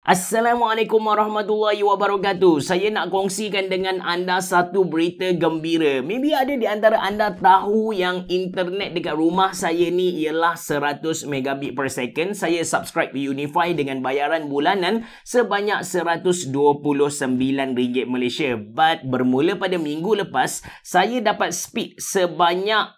Assalamualaikum warahmatullahi wabarakatuh. Saya nak kongsikan dengan anda satu berita gembira. Maybe ada di antara anda tahu yang internet dekat rumah saya ni ialah 100 megabit per second. Saya subscribe Unify dengan bayaran bulanan sebanyak RM129 Malaysia. But bermula pada minggu lepas, saya dapat speed sebanyak,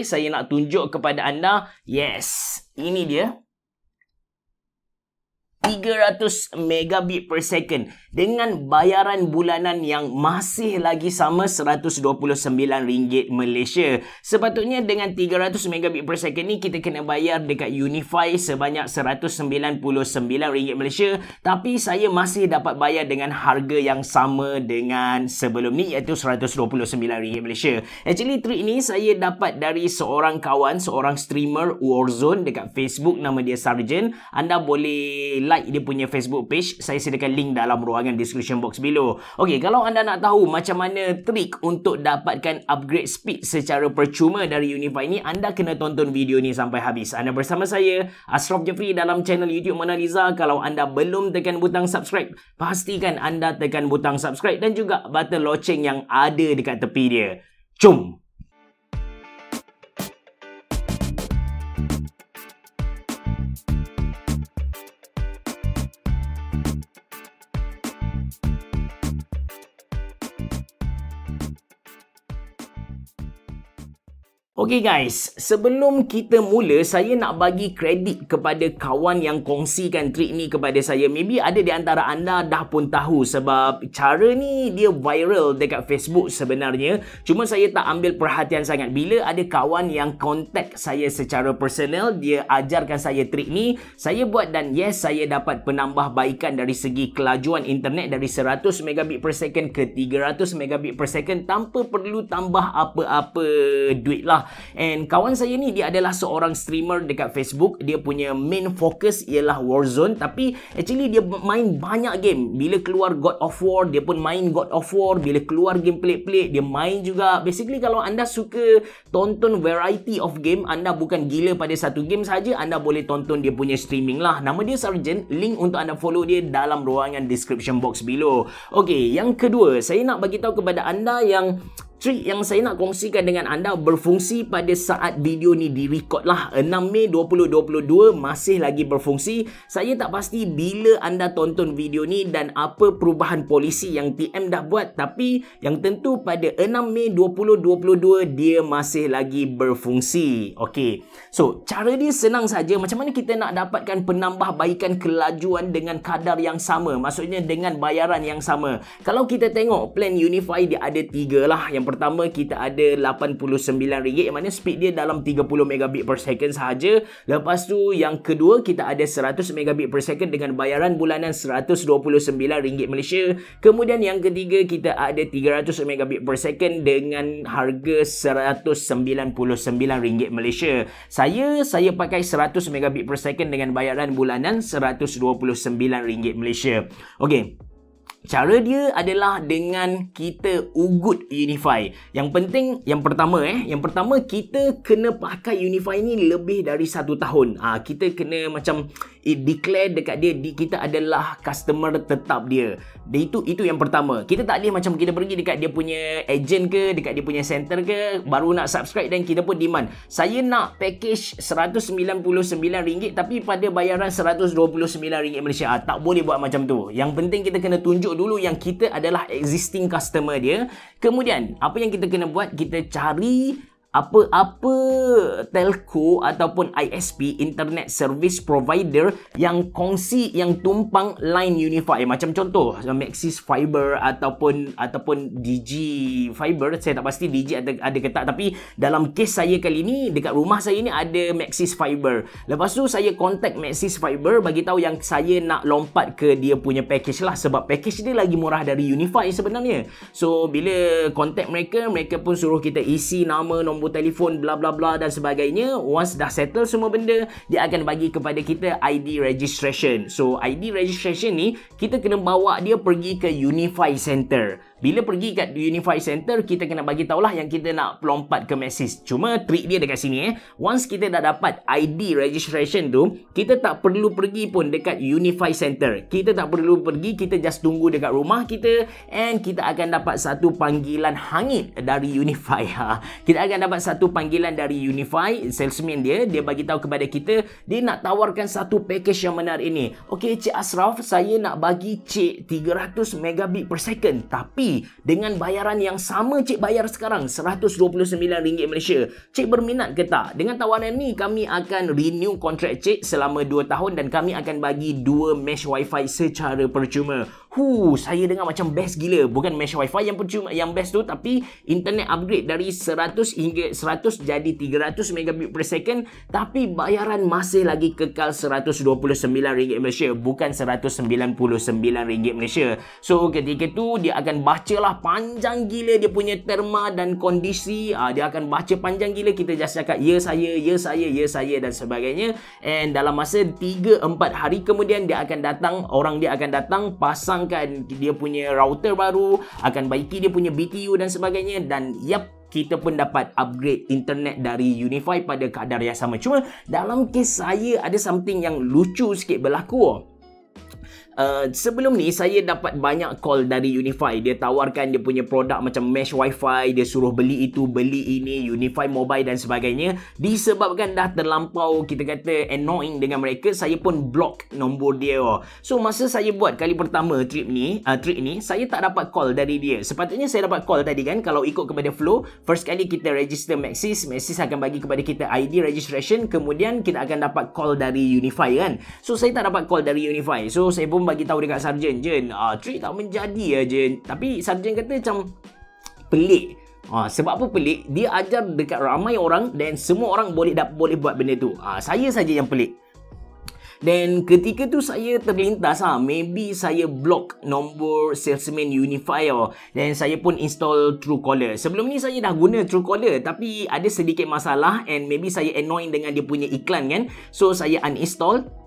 saya nak tunjuk kepada anda. Yes, ini dia. 300 megabit per second dengan bayaran bulanan yang masih lagi sama RM129 Malaysia. Sepatutnya dengan 300 megabit per second ni kita kena bayar dekat Unify sebanyak RM199 Malaysia, tapi saya masih dapat bayar dengan harga yang sama dengan sebelum ni, iaitu RM129 Malaysia. Actually trick ni saya dapat dari seorang kawan, seorang streamer Warzone dekat Facebook, nama dia Sargent. Anda boleh like dia punya Facebook page. Saya sediakan link dalam ruangan description box below. Okey, kalau anda nak tahu macam mana trik untuk dapatkan upgrade speed secara percuma dari Unify ni, anda kena tonton video ni sampai habis. Anda bersama saya, Ashraf Jeffrey, dalam channel YouTube Mona Lisa. Kalau anda belum tekan butang subscribe, pastikan anda tekan butang subscribe dan juga button loceng yang ada dekat tepi dia. Jom! Okey guys, sebelum kita mula, saya nak bagi kredit kepada kawan yang kongsikan trik ni kepada saya. Maybe ada di antara anda dah pun tahu sebab cara ni dia viral dekat Facebook sebenarnya. Cuma saya tak ambil perhatian sangat. Bila ada kawan yang contact saya secara personal, dia ajarkan saya trik ni, saya buat dan yes, saya dapat penambahbaikan dari segi kelajuan internet dari 100 megabit per second ke 300 megabit per second tanpa perlu tambah apa-apa duit lah. And kawan saya ni dia adalah seorang streamer dekat Facebook. Dia punya main focus ialah Warzone, tapi actually dia main banyak game. Bila keluar God of War, dia pun main God of War. Bila keluar game pelik-pelik, dia main juga. Basically kalau anda suka tonton variety of game, anda bukan gila pada satu game saja, anda boleh tonton dia punya streaming lah. Nama dia Sargent. Link untuk anda follow dia dalam ruangan description box below. Okay, yang kedua, saya nak bagi tahu kepada anda yang trik yang saya nak kongsikan dengan anda berfungsi pada saat video ni direkod lah. 6 Mei 2022 masih lagi berfungsi. Saya tak pasti bila anda tonton video ni dan apa perubahan polisi yang TM dah buat, tapi yang tentu pada 6 Mei 2022 dia masih lagi berfungsi. Okey. So, cara dia senang saja. Macam mana kita nak dapatkan penambahbaikan kelajuan dengan kadar yang sama? Maksudnya dengan bayaran yang sama. Kalau kita tengok plan Unify, dia ada 3 lah. Yang pertama kita ada RM89 yang mana speed dia dalam 30 megabit per second sahaja. Lepas tu yang kedua kita ada 100 megabit per second dengan bayaran bulanan RM129 Malaysia. Kemudian yang ketiga kita ada 300 megabit per second dengan harga RM199 Malaysia. Saya pakai 100 megabit per second dengan bayaran bulanan RM129 Malaysia. Okey. Cara dia adalah dengan kita ugut Unify. Yang penting, yang pertama kita kena pakai Unify ni lebih dari 1 tahun. Kita kena macam declare dekat dia, kita adalah customer tetap dia. Itu yang pertama. Kita tak boleh macam kita pergi dekat dia punya agent ke, dekat dia punya center ke, baru nak subscribe dan kita pun demand, saya nak package RM199 tapi pada bayaran RM129 Malaysia. Tak boleh buat macam tu. Yang penting kita kena tunjuk dulu yang kita adalah existing customer dia. Kemudian apa yang kita kena buat, kita cari apa-apa telco ataupun ISP, internet service provider yang kongsi, yang tumpang line Unify. Macam contoh Maxis Fiber ataupun Digi Fiber. Saya tak pasti Digi ada ke tak, tapi dalam kes saya kali ni dekat rumah saya ni ada Maxis Fiber. Lepas tu saya contact Maxis Fiber, bagi tahu yang saya nak lompat ke dia punya package lah, sebab package dia lagi murah dari Unify sebenarnya. So bila contact mereka pun suruh kita isi nama, nombor telefon, bla bla bla dan sebagainya. Once dah settle semua benda, dia akan bagi kepada kita ID registration. So ID registration ni kita kena bawa dia pergi ke Unify Center. bila pergi kat Unify Center, kita kena bagi tahulah yang kita nak lompat ke Maxis. Cuma trik dia dekat sini once kita dah dapat ID registration tu, kita tak perlu pergi pun dekat Unify Center. Kita tak perlu pergi, kita just tunggu dekat rumah kita and kita akan dapat satu panggilan hangit dari Unify. Kita akan dapat satu panggilan dari Unify, salesman dia bagi tahu kepada kita, dia nak tawarkan satu package yang menarik ini. Okey Cik Ashraf, saya nak bagi Cik 300 megabit per second, tapi dengan bayaran yang sama Cik bayar sekarang, RM129 Malaysia. Cik berminat ke tak? Dengan tawaran ni kami akan renew kontrak Cik selama 2 tahun dan kami akan bagi 2 mesh wifi secara percuma. Saya dengar macam best gila. Bukan mesh wifi yang percuma, yang best tu, tapi internet upgrade dari 100 hingga 100 jadi 300 megabit per second, tapi bayaran masih lagi kekal RM129 Malaysia, bukan RM199 Malaysia. So ketika tu dia akan bacalah panjang gila dia punya terma dan kondisi. Dia akan baca panjang gila, kita just cakap ya saya, ya saya, ya saya dan sebagainya. And dalam masa 3-4 hari kemudian dia akan datang, orang dia akan datang, pasangkan dia punya router baru, akan baiki dia punya BTU dan sebagainya, dan kita pun dapat upgrade internet dari Unify pada kadar yang sama. Cuma dalam kes saya ada something yang lucu sikit berlaku. Sebelum ni saya dapat banyak call dari Unify. Dia tawarkan dia punya produk macam mesh wifi, dia suruh beli itu, beli ini, Unify Mobile dan sebagainya. Disebabkan dah terlampau kita kata annoying dengan mereka, saya pun block nombor dia. So masa saya buat kali pertama trip ni, saya tak dapat call dari dia. Sepatutnya saya dapat call tadi kan, kalau ikut kepada flow. First kali kita register Maxis akan bagi kepada kita ID registration, kemudian kita akan dapat call dari Unify kan. So saya tak dapat call dari Unify. So saya pun bagi tahu dekat Sarjan, Jen, trik tak menjadi Jen. Tapi Sarjan kata macam pelik. Sebab apa pelik? Dia ajar dekat ramai orang dan semua orang boleh buat benda tu. Saya saja yang pelik. Dan ketika tu saya terlintas, maybe saya block nombor salesman Unify dan saya pun install Truecaller. Sebelum ni saya dah guna Truecaller, tapi ada sedikit masalah and maybe saya annoying dengan dia punya iklan kan. So saya uninstall.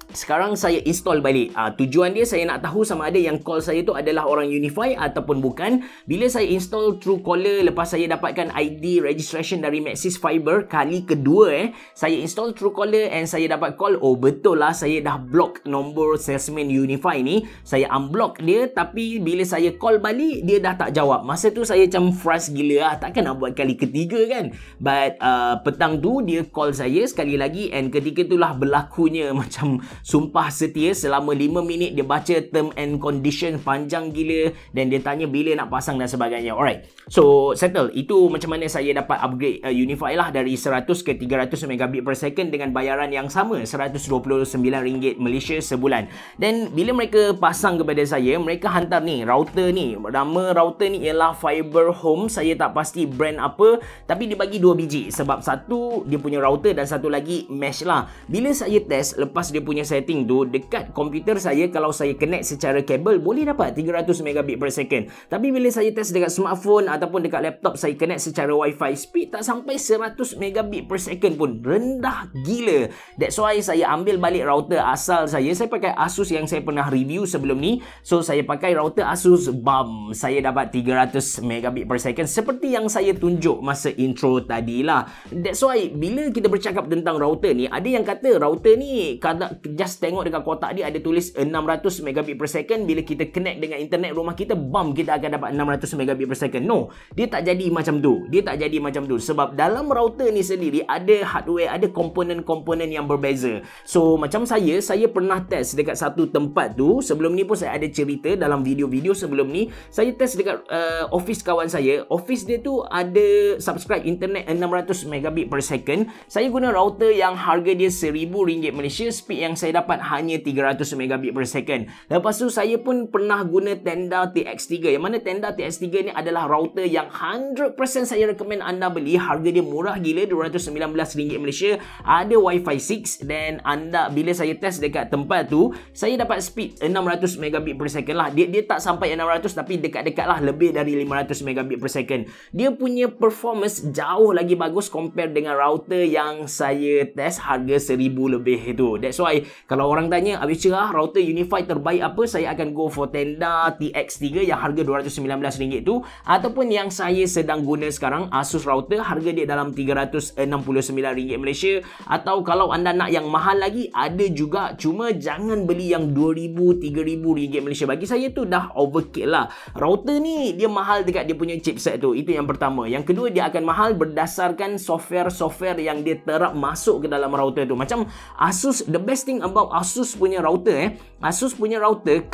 Sekarang saya install balik. Tujuan dia saya nak tahu sama ada yang call saya tu adalah orang Unify ataupun bukan. Bila saya install Truecaller, lepas saya dapatkan ID registration dari Maxis Fiber kali kedua, saya install Truecaller and saya dapat call. Oh betul lah, saya dah block nombor salesman Unify ni. Saya unblock dia, tapi bila saya call balik dia dah tak jawab. Masa tu saya macam frust gila takkan nak buat kali ketiga kan. But petang tu dia call saya sekali lagi and ketika itulah berlakunya macam sumpah setia. Selama 5 minit dia baca term and condition panjang gila dan dia tanya bila nak pasang dan sebagainya. Alright, so settle. Itu macam mana saya dapat upgrade Unify lah dari 100 ke 300 megabit per second dengan bayaran yang sama, RM129 Malaysia sebulan. Dan bila mereka pasang kepada saya, mereka hantar ni router ni. Nama router ni ialah Fiber Home. Saya tak pasti brand apa, tapi dia bagi 2 biji. Sebab satu dia punya router dan satu lagi mesh lah. Bila saya test, lepas dia punya setting tu, dekat komputer saya kalau saya connect secara kabel boleh dapat 300 megabit per second. Tapi bila saya test dekat smartphone ataupun dekat laptop, saya connect secara wifi, speed tak sampai 100 megabit per second pun. Rendah gila. That's why saya ambil balik router asal saya. Saya pakai Asus yang saya pernah review sebelum ni. So saya pakai router Asus, bam, saya dapat 300 megabit per second seperti yang saya tunjuk masa intro tadi lah. That's why bila kita bercakap tentang router ni, ada yang kata router ni just tengok dekat kotak dia ada tulis 600 megabit per second. Bila kita connect dengan internet rumah kita, bam, kita akan dapat 600 megabit per second. No, dia tak jadi macam tu. Dia tak jadi macam tu sebab dalam router ni sendiri ada hardware, ada komponen-komponen yang berbeza. So macam saya pernah test dekat satu tempat tu. Sebelum ni pun saya ada cerita dalam video-video sebelum ni. Saya test dekat office kawan saya. Office dia tu ada subscribe internet 600 megabit per second. Saya guna router yang harga dia RM1,000 Malaysia, speed yang saya dapat hanya 300 megabit per second. Lepas tu saya pun pernah guna Tenda TX3, yang mana Tenda TX3 ni adalah router yang 100% saya recommend anda beli. Harga dia murah gila, RM219 Malaysia. Ada Wi-Fi 6 dan anda bila saya test dekat tempat tu, saya dapat speed 600 megabit per second lah. Dia tak sampai 600 tapi dekat-dekat lah, lebih dari 500 megabit per second. Dia punya performance jauh lagi bagus compare dengan router yang saya test harga 1000 lebih itu. That's why Kalau orang tanya, habis cerah router Unify terbaik apa, saya akan go for Tenda TX3 yang harga RM219 tu, ataupun yang saya sedang guna sekarang, Asus router, harga dia dalam RM369 Malaysia. Atau kalau anda nak yang mahal lagi, ada juga, cuma jangan beli yang RM2,000, RM3,000 Malaysia. Bagi saya tu dah overkill lah. Router ni dia mahal dekat dia punya chipset tu, itu yang pertama. Yang kedua, dia akan mahal berdasarkan software-software yang dia terap masuk ke dalam router tu. Macam Asus, the best thing about Asus punya router Asus punya router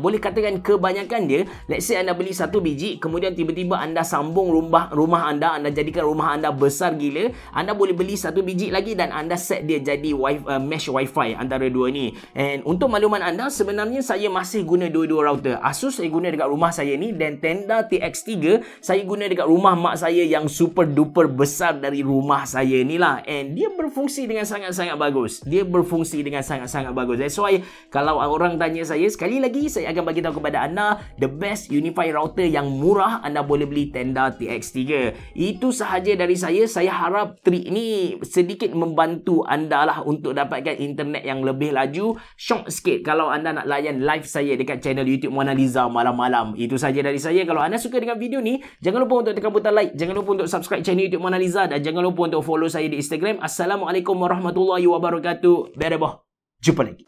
boleh katakan kebanyakan dia, let's say anda beli satu biji, kemudian tiba-tiba anda sambung rumah anda jadikan rumah anda besar gila, anda boleh beli satu biji lagi dan anda set dia jadi mesh wifi antara dua ni. And untuk makluman anda, sebenarnya saya masih guna dua-dua router. Asus saya guna dekat rumah saya ni, dan Tenda TX3 saya guna dekat rumah mak saya yang super duper besar dari rumah saya ni lah. And dia berfungsi dengan sangat-sangat bagus. That's why kalau orang tanya saya, sekali lagi saya akan bagi tahu kepada anda, the best Unify router yang murah anda boleh beli Tenda TX3. Itu sahaja dari saya. Saya harap trik ni sedikit membantu anda lah untuk dapatkan internet yang lebih laju. Syok sikit kalau anda nak layan live saya dekat channel YouTube Mona Lisa malam-malam. Itu sahaja dari saya. Kalau anda suka dengan video ni, jangan lupa untuk tekan butang like, jangan lupa untuk subscribe channel YouTube Mona Lisa, dan jangan lupa untuk follow saya di Instagram. Assalamualaikum warahmatullahi wabarakatuh. Bereboh. Jumpa lagi.